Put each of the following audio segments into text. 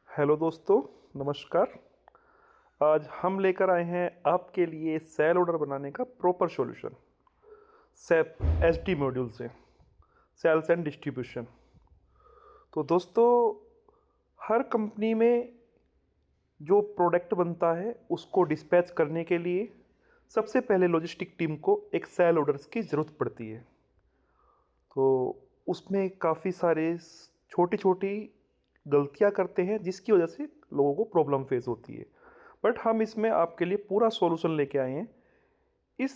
Hello दोस्तों, नमस्कार। आज हम लेकर आए हैं आपके लिए सेल ऑर्डर बनाने का प्रॉपर सॉल्यूशन सेप एसडी मॉड्यूल से सेल्स एंड डिस्ट्रीब्यूशन। तो दोस्तों, हर कंपनी में जो प्रोडक्ट बनता है उसको डिस्पैच करने के लिए सबसे पहले लॉजिस्टिक टीम को एक सेल ऑर्डर्स की ज़रूरत पड़ती है। तो उसमें काफ़ी सारे छोटी छोटी गलतियां करते हैं जिसकी वजह से लोगों को प्रॉब्लम फेस होती है। बट हम इसमें आपके लिए पूरा सॉल्यूशन लेके आए हैं। इस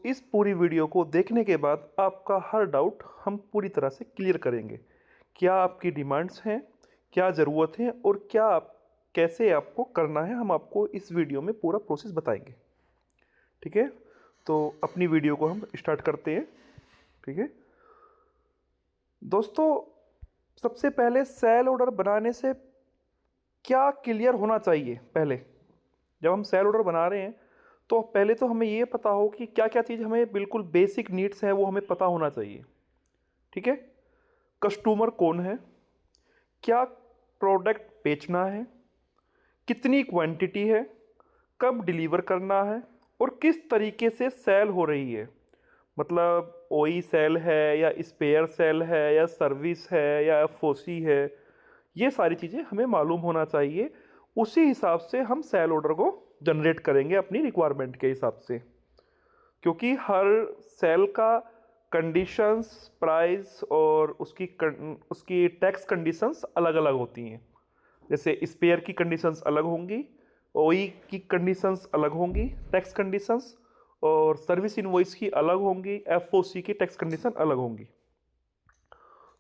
इस पूरी वीडियो को देखने के बाद आपका हर डाउट हम पूरी तरह से क्लियर करेंगे। क्या आपकी डिमांड्स हैं, क्या ज़रूरत है और क्या आप कैसे आपको करना है, हम आपको इस वीडियो में पूरा प्रोसेस बताएंगे। ठीक है, तो अपनी वीडियो को हम स्टार्ट करते हैं। ठीक है दोस्तों, सबसे पहले सेल ऑर्डर बनाने से क्या क्लियर होना चाहिए। पहले जब हम सेल ऑर्डर बना रहे हैं तो पहले तो हमें ये पता हो कि क्या क्या चीज़ हमें बिल्कुल बेसिक नीड्स है वो हमें पता होना चाहिए। ठीक है, कस्टमर कौन है, क्या प्रोडक्ट बेचना है, कितनी क्वांटिटी है, कब डिलीवर करना है और किस तरीके से सेल हो रही है। मतलब ओई सेल है या स्पेयर सेल है या सर्विस है या एफओसी है, ये सारी चीज़ें हमें मालूम होना चाहिए। उसी हिसाब से हम सेल ऑर्डर को जनरेट करेंगे अपनी रिक्वायरमेंट के हिसाब से, क्योंकि हर सेल का कंडीशंस, प्राइस और उसकी टैक्स कंडीशंस अलग अलग होती हैं। जैसे स्पेयर की कंडीशंस अलग होंगी, ओई की कंडीशंस अलग होंगी टैक्स कंडीशंस, और सर्विस इनवॉइस की अलग होंगी, एफओसी की टैक्स कंडीशन अलग होंगी।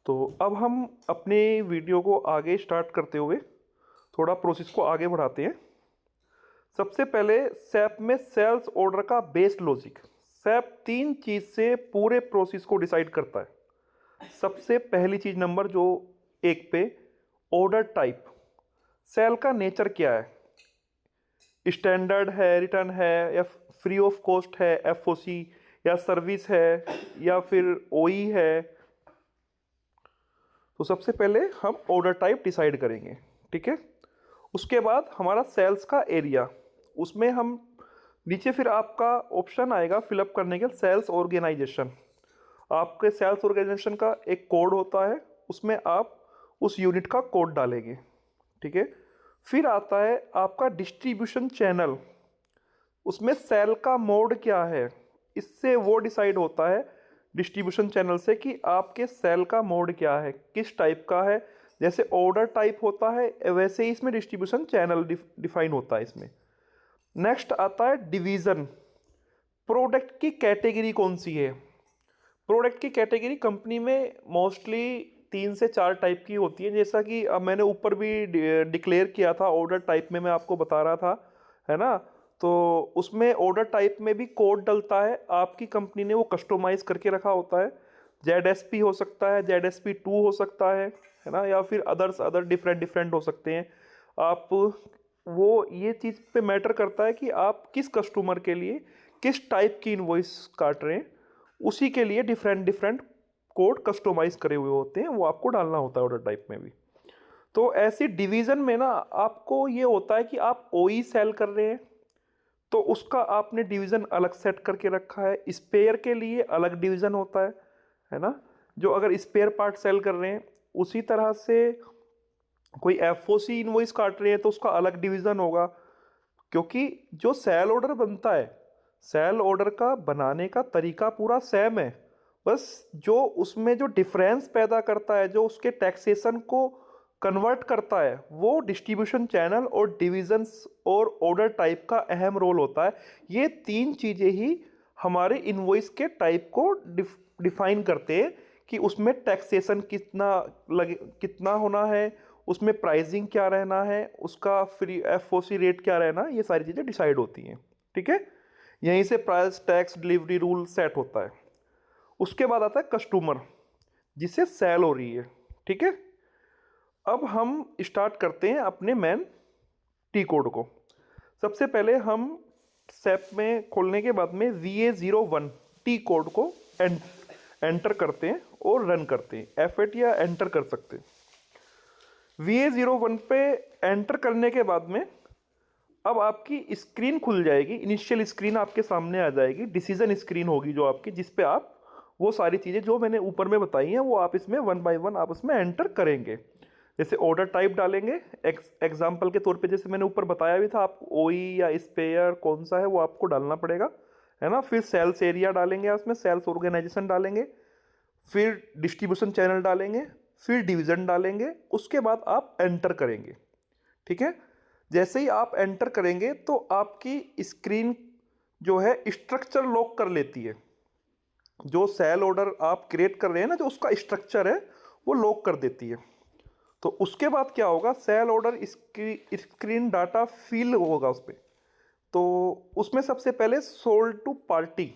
तो अब हम अपने वीडियो को आगे स्टार्ट करते हुए थोड़ा प्रोसेस को आगे बढ़ाते हैं। सबसे पहले सैप में सेल्स ऑर्डर का बेस लॉजिक। सैप तीन चीज़ से पूरे प्रोसेस को डिसाइड करता है। सबसे पहली चीज़ नंबर जो एक पे, ऑर्डर टाइप। सेल का नेचर क्या है, स्टैंडर्ड है, रिटर्न है या फ्री ऑफ कॉस्ट है, एफओसी या सर्विस है या फिर ओई है। तो सबसे पहले हम ऑर्डर टाइप डिसाइड करेंगे। ठीक है, उसके बाद हमारा सेल्स का एरिया, उसमें हम नीचे फिर आपका ऑप्शन आएगा फिलअप करने के, सेल्स ऑर्गेनाइजेशन। आपके सेल्स ऑर्गेनाइजेशन का एक कोड होता है, उसमें आप उस यूनिट का कोड डालेंगे। ठीक है, फिर आता है आपका डिस्ट्रीब्यूशन चैनल। उसमें सेल का मोड क्या है, इससे वो डिसाइड होता है डिस्ट्रीब्यूशन चैनल से कि आपके सेल का मोड क्या है, किस टाइप का है। जैसे ऑर्डर टाइप होता है वैसे ही इसमें डिस्ट्रीब्यूशन चैनल डिफाइन होता है इसमें। नेक्स्ट आता है डिवीज़न। प्रोडक्ट की कैटेगरी कौन सी है। प्रोडक्ट की कैटेगरी कंपनी में मोस्टली 3 से 4 टाइप की होती है, जैसा कि अब मैंने ऊपर भी डिक्लेयर किया था ऑर्डर टाइप में, मैं आपको बता रहा था, है ना। तो उसमें ऑर्डर टाइप में भी कोड डलता है, आपकी कंपनी ने वो कस्टमाइज करके रखा होता है। ZSP हो सकता है, ZSP2 हो सकता है ना, या फिर अदर डिफरेंट डिफरेंट हो सकते हैं। आप वो ये चीज़ पे मैटर करता है कि आप किस कस्टमर के लिए किस टाइप की इनवॉइस काट रहे हैं, उसी के लिए डिफरेंट डिफरेंट कोड कस्टमाइज करे हुए होते हैं, वो आपको डालना होता है ऑर्डर टाइप में भी। तो ऐसी डिवीज़न में ना आपको ये होता है कि आप ओई सेल कर रहे हैं तो उसका आपने डिवीज़न अलग सेट करके रखा है। स्पेयर के लिए अलग डिवीज़न होता है ना। जो अगर स्पेयर पार्ट सेल कर रहे हैं, उसी तरह से कोई एफओसी इनवॉइस काट रहे हैं तो उसका अलग डिवीज़न होगा। क्योंकि जो सेल ऑर्डर बनता है, सेल ऑर्डर का बनाने का तरीका पूरा सेम है, बस जो उसमें जो डिफरेंस पैदा करता है, जो उसके टैक्सेशन को कन्वर्ट करता है, वो डिस्ट्रीब्यूशन चैनल और डिविजन्स और ऑर्डर टाइप का अहम रोल होता है। ये तीन चीज़ें ही हमारे इनवॉइस के टाइप को डिफाइन करते हैं कि उसमें टैक्सेशन कितना होना है, उसमें प्राइसिंग क्या रहना है, उसका फ्री एफओसी रेट क्या रहना, ये सारी चीज़ें डिसाइड होती हैं। ठीक है, यहीं से price, tax, delivery rule set होता है। उसके बाद आता है कस्टमर, जिसे सेल हो रही है। ठीक है, अब हम स्टार्ट करते हैं अपने मेन टी कोड को। सबसे पहले हम सेप में खोलने के बाद में VA01 टी कोड को एंटर करते हैं और रन करते हैं। F8 या एंटर कर सकते हैं। VA01 पे एंटर करने के बाद में अब आपकी स्क्रीन खुल जाएगी, इनिशियल स्क्रीन आपके सामने आ जाएगी, डिसीजन स्क्रीन होगी जो आपकी, जिस पे आप वो सारी चीज़ें जो मैंने ऊपर में बताई हैं वो आप इसमें वन बाय वन आप उसमें एंटर करेंगे। जैसे ऑर्डर टाइप डालेंगे, एग्जाम्पल के तौर पे जैसे मैंने ऊपर बताया भी था, आपको ओई या स्पेयर कौन सा है वो आपको डालना पड़ेगा, है ना। फिर सेल्स एरिया डालेंगे, उसमें सेल्स ऑर्गेनाइजेशन डालेंगे, फिर डिस्ट्रीब्यूशन चैनल डालेंगे, फिर डिवीज़न डालेंगे, उसके बाद आप एंटर करेंगे। ठीक है, जैसे ही आप एंटर करेंगे तो आपकी स्क्रीन जो है स्ट्रक्चर लॉक कर लेती है। जो सेल ऑर्डर आप क्रिएट कर रहे हैं ना, जो उसका स्ट्रक्चर है वो लॉक कर देती है। तो उसके बाद क्या होगा, sale order screen data fill होगा उस पर। तो उसमें सबसे पहले sold to party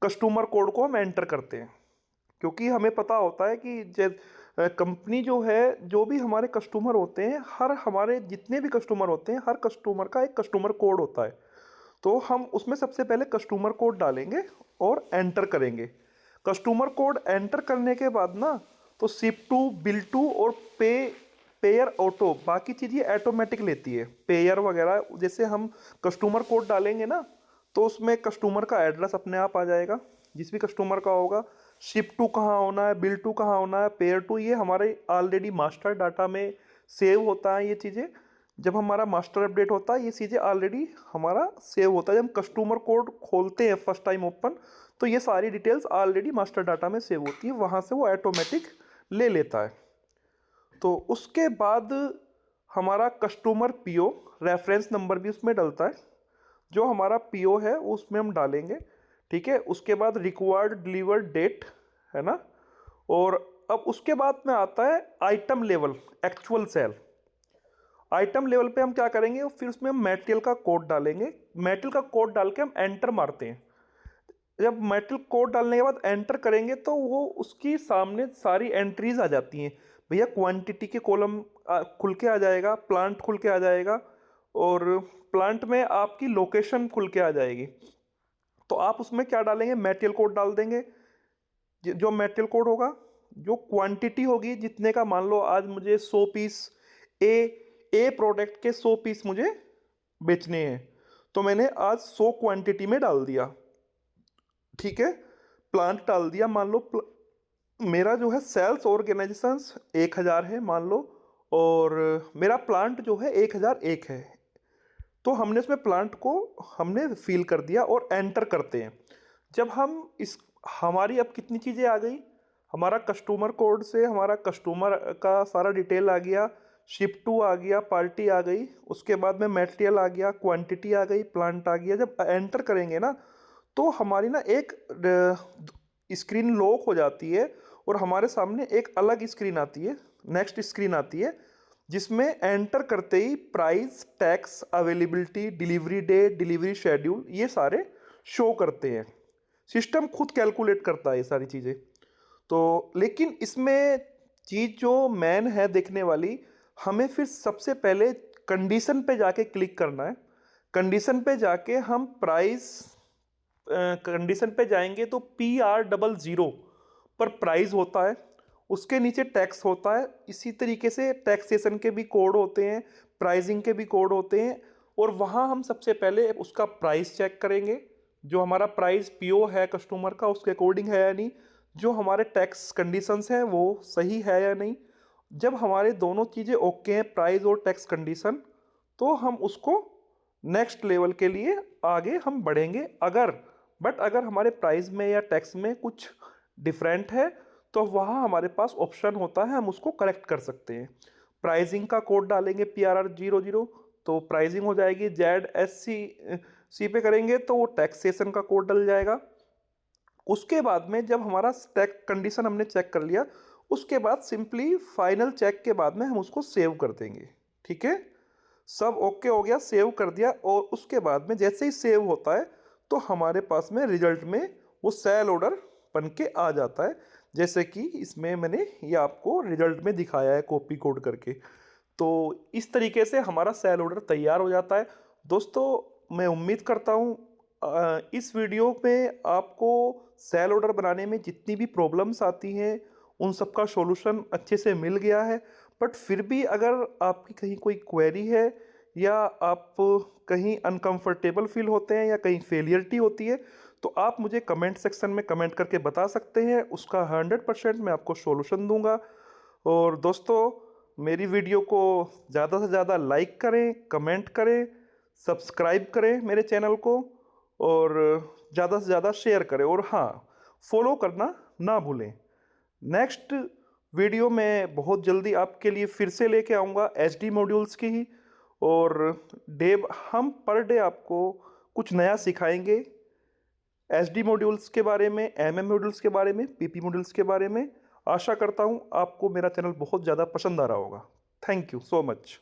customer code को हम एंटर करते हैं, क्योंकि हमें पता होता है कि कंपनी जो है, जो भी हमारे कस्टमर होते हैं, हर हमारे जितने भी कस्टमर होते हैं, हर कस्टमर का एक कस्टमर कोड होता है। तो हम उसमें सबसे पहले कस्टमर कोड डालेंगे और एंटर करेंगे। कस्टमर कोड एंटर करने के बाद ना, तो शिप टू, बिल टू और पेयर ऑटो, बाकी चीज़ ये ऑटोमेटिक लेती है। पेयर वगैरह जैसे हम कस्टमर कोड डालेंगे ना, तो उसमें कस्टमर का एड्रेस अपने आप आ जाएगा, जिस भी कस्टमर का होगा। शिप टू कहाँ होना है, बिल टू कहाँ होना है, पेयर टू, ये हमारे ऑलरेडी मास्टर डाटा में सेव होता है ये चीज़ें। जब हमारा मास्टर अपडेट होता है ये चीज़ें ऑलरेडी हमारा सेव होता है। जब हम कस्टमर कोड खोलते हैं फर्स्ट टाइम ओपन, तो ये सारी डिटेल्स ऑलरेडी मास्टर डाटा में सेव होती है, वहाँ से वो ऑटोमेटिक ले लेता है। तो उसके बाद हमारा कस्टमर पीओ रेफरेंस नंबर भी उसमें डलता है, जो हमारा पीओ है उसमें हम डालेंगे। ठीक है, उसके बाद रिक्वायर्ड डिलीवर डेट, है ना। और अब उसके बाद में आता है item level actual sale. Item level पे हम क्या करेंगे, फिर उसमें हम मटेरियल का कोड डालेंगे। मटेरियल का कोड डाल के हम एंटर मारते हैं। जब मटेरियल कोड डालने के बाद एंटर करेंगे तो वो उसकी सामने सारी एंट्रीज आ जाती हैं। भैया क्वांटिटी के कॉलम खुल के आ जाएगा, प्लांट खुल के आ जाएगा, और प्लांट में आपकी लोकेशन खुल के आ जाएगी। तो आप उसमें क्या डालेंगे, मटेरियल कोड डाल देंगे। जो मटेरियल कोड होगा, जो क्वांटिटी होगी जितने का, मान लो आज मुझे 100 पीस ए प्रोडक्ट के 100 पीस मुझे बेचने हैं, तो मैंने आज 100 क्वांटिटी में डाल दिया। ठीक है, प्लांट डाल दिया। मान लो मेरा जो है सेल्स ऑर्गेनाइजेशंस 1000 है मान लो, और मेरा प्लांट जो है 1001 है। तो हमने उसमें प्लांट को हमने फिल कर दिया और एंटर करते हैं। जब हम इस हमारी अब कितनी चीज़ें आ गई, हमारा कस्टमर कोड से हमारा कस्टमर का सारा डिटेल आ गया, शिप टू आ गया, पार्टी आ गई, उसके बाद में मटेरियल आ गया, क्वांटिटी आ गई, प्लांट आ गया। जब एंटर करेंगे ना, तो हमारी ना एक स्क्रीन लॉक हो जाती है और हमारे सामने एक अलग स्क्रीन आती है, नेक्स्ट स्क्रीन आती है, जिसमें एंटर करते ही price, tax, availability, delivery date, delivery schedule, ये सारे शो करते हैं। सिस्टम खुद कैलकुलेट करता है ये सारी चीज़ें। तो लेकिन इसमें चीज़ जो मेन है देखने वाली, हमें फिर सबसे पहले कंडीशन पे जाके क्लिक करना है। कंडीशन पे जाके हम प्राइस, कंडीशन पे जाएंगे तो PR00 पर प्राइस होता है, उसके नीचे टैक्स होता है। इसी तरीके से टैक्सेशन के भी कोड होते हैं, प्राइसिंग के भी कोड होते हैं, और वहाँ हम सबसे पहले उसका प्राइस चेक करेंगे। जो हमारा प्राइस पीओ है कस्टमर का, उसके अकॉर्डिंग है या नहीं, जो हमारे टैक्स कंडीशंस हैं वो सही है या नहीं। जब हमारे दोनों चीज़ें ओके हैं, प्राइस और टैक्स कंडीशन, तो हम उसको नेक्स्ट लेवल के लिए आगे हम बढ़ेंगे। अगर हमारे प्राइस में या टैक्स में कुछ डिफरेंट है, तो वहाँ हमारे पास ऑप्शन होता है, हम उसको करेक्ट कर सकते हैं। प्राइसिंग का कोड डालेंगे PRR00, तो प्राइसिंग हो जाएगी। ZSC पे करेंगे तो वो टैक्सेशन का कोड डल जाएगा। उसके बाद में जब हमारा टैक्स कंडीशन हमने चेक कर लिया, उसके बाद सिंपली फाइनल चेक के बाद में हम उसको सेव कर देंगे। ठीक है, सब ओके हो गया, सेव कर दिया, और उसके बाद में जैसे ही सेव होता है तो हमारे पास में रिजल्ट में वो सेल ऑर्डर बन के आ जाता है, जैसे कि इसमें मैंने ये आपको रिजल्ट में दिखाया है कॉपी कोड करके। तो इस तरीके से हमारा सेल ऑर्डर तैयार हो जाता है। दोस्तों, मैं उम्मीद करता हूँ इस वीडियो में आपको सेल ऑर्डर बनाने में जितनी भी प्रॉब्लम्स आती हैं उन सब का सॉल्यूशन अच्छे से मिल गया है। बट फिर भी अगर आपकी कहीं कोई क्वेरी है या आप कहीं अनकंफर्टेबल फील होते हैं या कहीं फेलियरिटी होती है, तो आप मुझे कमेंट सेक्शन में कमेंट करके बता सकते हैं। उसका 100% मैं आपको सॉल्यूशन दूंगा। और दोस्तों, मेरी वीडियो को ज़्यादा से ज़्यादा लाइक करें, कमेंट करें, सब्सक्राइब करें मेरे चैनल को, और ज़्यादा से ज़्यादा शेयर करें, और हाँ, फॉलो करना ना भूलें। नेक्स्ट वीडियो मैं बहुत जल्दी आपके लिए फिर से लेके आऊँगा एचडी मॉड्यूल्स की ही। और हम पर डे आपको कुछ नया सिखाएंगे एचडी मॉड्यूल्स के बारे में, एमएम मॉड्यूल्स के बारे में, पीपी मॉड्यूल्स के बारे में। आशा करता हूँ आपको मेरा चैनल बहुत ज़्यादा पसंद आ रहा होगा। Thank you so much.